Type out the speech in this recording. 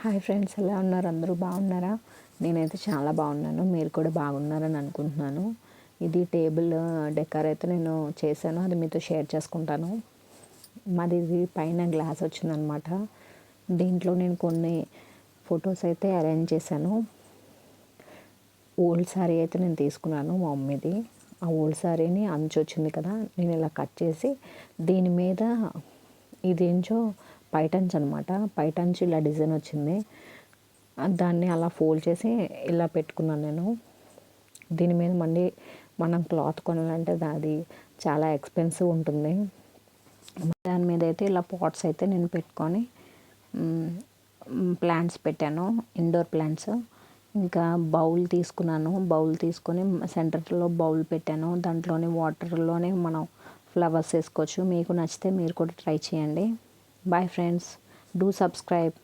Hi friends, ఎలా ఉన్నారు? అందరూ బాగున్నారా? నేనైతే చాలా బాగున్నాను. మీరు కూడా బాగున్నారని అనుకుంటున్నాను. ఇది టేబుల్ డెకర్ అయితే నేను చేశాను, అది మీతో షేర్ చేసుకుంటాను. మాది ఇది పైన గ్లాస్ వచ్చిందనమాట. దీంట్లో నేను కొన్ని ఫొటోస్ అయితే అరేంజ్ చేశాను. ఓల్డ్ శారీ అయితే నేను తీసుకున్నాను మా మమ్మీది. ఆ ఓల్డ్ శారీని అంచు వచ్చింది కదా, నేను ఇలా కట్ చేసి దీని మీద ఇదేంచో పైటంచు అనమాట. పైటంచు ఇలా డిజైన్ వచ్చింది. దాన్ని అలా ఫోల్డ్ చేసి ఇలా పెట్టుకున్నాను నేను. దీని మీద మళ్ళీ మనం క్లాత్ కొనాలంటే అది చాలా ఎక్స్పెన్సివ్ ఉంటుంది. దాని మీద అయితే ఇలా పాట్స్ అయితే నేను పెట్టుకొని ప్లాంట్స్ పెట్టాను, ఇండోర్ ప్లాంట్స్. ఇంకా బౌల్ తీసుకున్నాను. బౌల్ తీసుకొని సెంటర్లో బౌల్ పెట్టాను. దాంట్లోని వాటర్లోనే మనం ఫ్లవర్స్ వేసుకోవచ్చు. మీకు నచ్చితే మీరు కూడా ట్రై చేయండి. Bye friends, do subscribe.